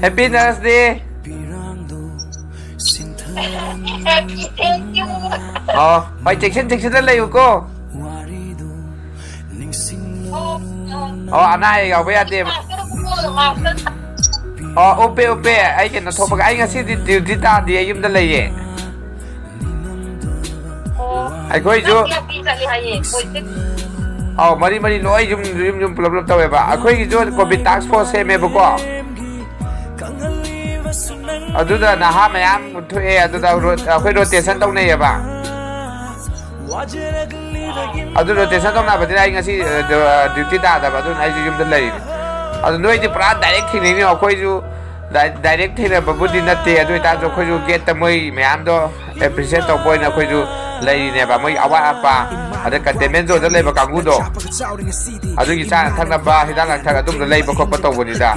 Happy Thursday Thank you. Phải check lên lấy cô anh này gặp với đi ope ai cái nó thua cái anh ngasi đi ta đi em đã lấy ai coi chú mari loi zum problem tau ba akhoi jo covid task force se me bako aduda na ha mayam thue aduda akhoi rotation tau nei ba adu rotation tau na ba dai ngasi duty da ba adu ai zum da lei adu noi di pra direct thini ni akhoi ju direct thina ba budi na te adu ta jo khoi ju get ta moi mayam do appreciate tau boy na khoi ju lei ne ba moi awa apa ada containment zone da lei ba kangu do adu gi cha thang na ba hidan lang thang adum da lei ba ko pa tau boni da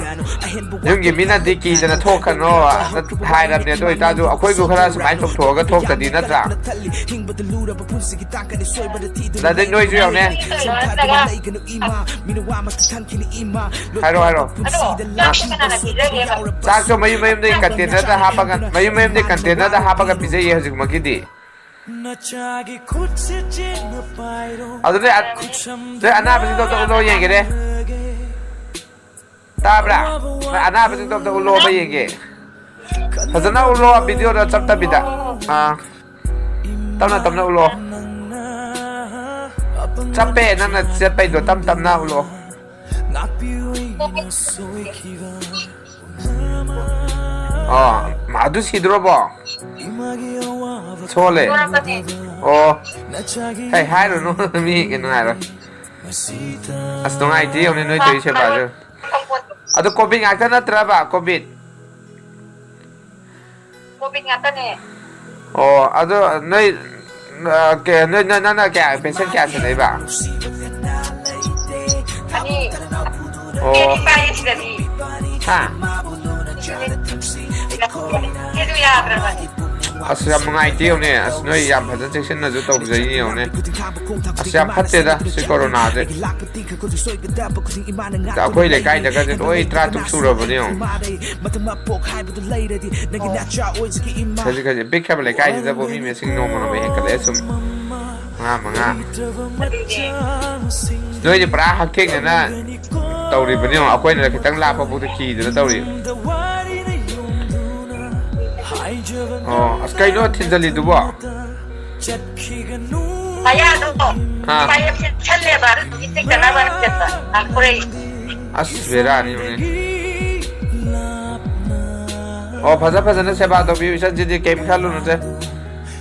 yung gi mina di ki da na thok khan no na thai ram ne do ita ju akhoi gu khara smai thok thok ga thok ta di na tra da de noi ju yaw ne haro sa so mai de container da ha pa ga mai de container da ha pa ga pizza ye hajik ma ki di aduh deh anak bersih top ulo yang gede, tak berah, anak bersih top ulo apa yang gede, sebenarnya ulo video dah capta bida, tam na ulo, capek nana capek itu tam na ulo, madu hidrobo. Sole. Hai rồi nó mi cái này rồi. Astung ai tí ông nên nói chơi chơi bao giờ. Ada covid ngata na traba covid. Covid ngata ne. Ada noi ke noi na ke pension ke asa nei ba. Ani. Ini bayar dari. Ha. Itu ya berapa? Asyam mengaiti ông này, nói yam phát triển sinh là chút tàu giấy nhiều này, asyam phát triển ra sự corona đấy, đã quay lại cái cái đôi tra túc su rồi bao nhiêu, thế thì cái big cap lại cái thì bố mình sinh nông mà mình cái lẽ sum, mà rồi thì pra hắc kinh này na, tàu đi bao nhiêu, à quay lại cái tăng la bao bố kỳ rồi tàu đi. Askai no tinjali duba. Saya tu. Saya cile baru itu kenapa kita? Aku ini. Asbera ni mana? Pasal na seba tu biasa jadi game kalu nute.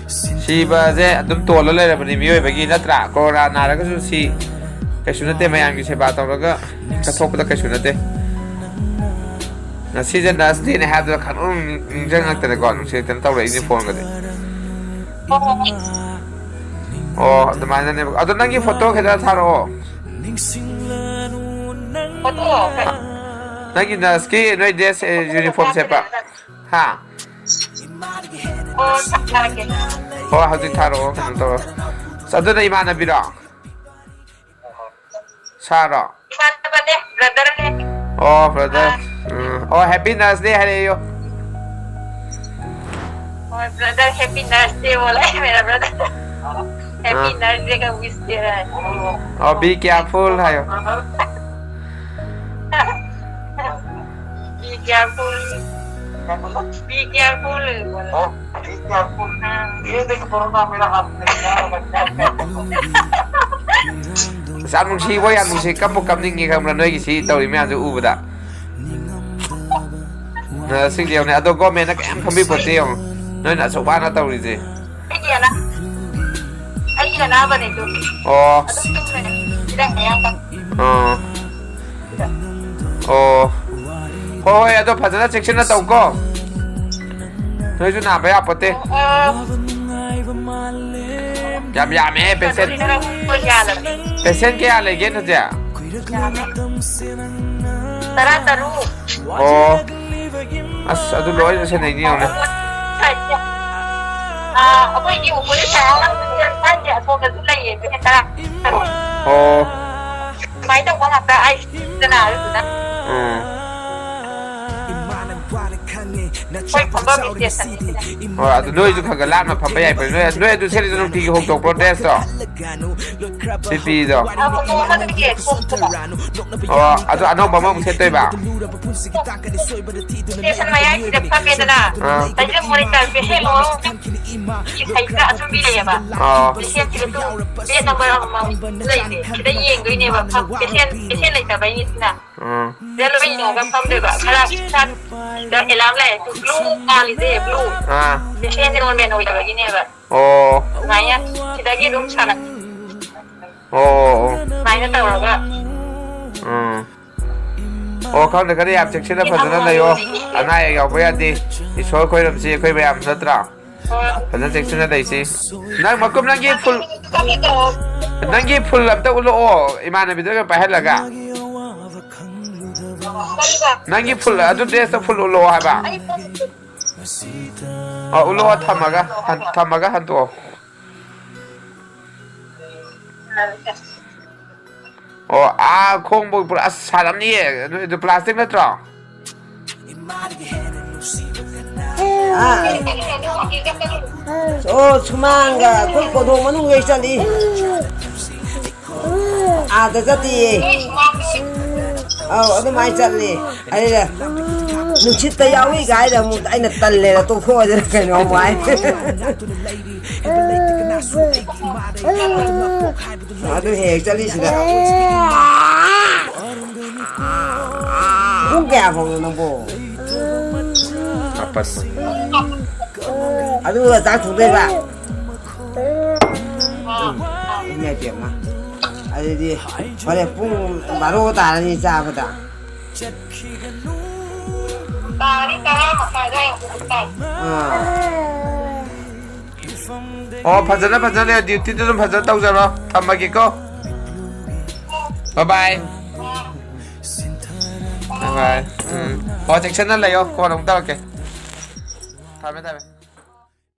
Si baze adum tol le le bani mioi bagi na tra kora nara ka si. Kasunate mayang seba tu raga kathok da kasunate. Nah season das di ne have the kan jangan kita gon si tentang ini phone kade the mana ne adu nangi foto kita tharo Foto nangi naski no dress uniform sepa ha hadi tharo to sadu na imana bira sara Imana bade brother ne brother happy Thursday hari yo. Brother happy Thursday boleh मेरा brother. Happy Thursday का wish दे रहा है. Be careful hayo. Be careful. Be careful. Be careful. ये देख corona मेरा हाथ में Saat mungsi boy an mungsi kamu ning kam ranoi ki si tau ime aju ubada. Na sing dia ne ado government na kam khambi pote yong. Noi na soba na tau ri je. Ai na ba ne tu. Tidak yang kan. Hoi ado phajana section na tau ko. Noi ju na ba ya pote. Yam patient. Patient ke ale ge na ja. Taru. Aduh loi na senai ni ona. Apa ini boleh saya saja soal tu lagi kita. Mai tu orang ada ai kenal tu na. ค่อยผมก็มีเสียสัญญา อ๋อด้วยจุดขังกันล้านมาพับไปใหญ่ไปด้วยดูเช่นตรงที่หกตกโปรเทสต์สิปีจ้ะ เอาผมก็จะเกลียดผมก็ อ๋ออันน้องบอกว่ามึงเช่นตัวบ่า เสียสัญญาที่จะพักเงินนะแต่ยังบริการไปให้เราที่ใครจะอัศวินเลยป่ะ อ๋อ เสียที่เราเสียต้องไปเอามาเลยที่ได้ยิงด้วยเนี่ยแบบเสียเลยแต่ไปนี่นะ เดี๋ยวเราไปอยู่กับความเดือดขนาดชั้นเดี๋ยวเห็นแล้วแหละลูกอาลิเซ่ลูกเช่นที่โดนเมนูอย่างนี้เนี่ยแบบโอ้ไงอ่ะที่ได้กินลูกฉันอ่ะโอ้ไงก็เต่าแล้วก็โอ้เขาเด็กก็ได้ยับเช็คชื่อแล้วพอจะนั่นเลยโอ้อันนั้นอยากไปอันดีอีช่วยคุยเรื่องสิคุยไปอันนั้นตราพอจะเช็คชื่อนั่นได้สินั่งมากุมนั่งยี่ฟุลนั่งยี่ฟุลแล้วแต่อุโลโอ้อีมาเนี่ยไปด้วยกันไปให้ละกันนั่งยี่ฟุลแล้วจุดเดสฟุลอุโลใช่ปะอ๋ออุโลทำมาก็หันตัวโอ้คงบุกปลาสารนี่ดูพลาสติกนั่นตราโอ้ชุมังกะคนโกดงมันนุ่งเอชลีแต่จะตีಅದು ಮಾಯ್ಚಲ್ಲಿ ಅಯ್ಯ ನುಚಿತ್ತ ಯಾವಿ ಗಾಯ್ದ ಮುಟ್ಟ ಐನ ತಲ್ಲೆ ತು ಹೋದ್ರೆ ಕಣೋ Mai ಅದು ಹೇಗೆ ಚಲಿಸಿದ ಕುಂಕೆ ಹಾಕೋದು ನಮಗೂ ಅದು ಸಾಕ್ತದೇವ ಇನ್ನೇ ಪಿಯಮ್ಮ ಅದೇ ಹೊರೆ ಪುಂಗ್ ಬಾರೋ ತಾರನಿ ಚಾಪದอ๋อพันธุ์เนี่ยดิวที่ต้องพันธุ์ต้องจะรอทำมากี่ก็บ๊ายบายบ๊ายบายอ๋อจากฉันนั่นเลยอ๋อคนของเต้าโอเคทำไม่ได้ไหม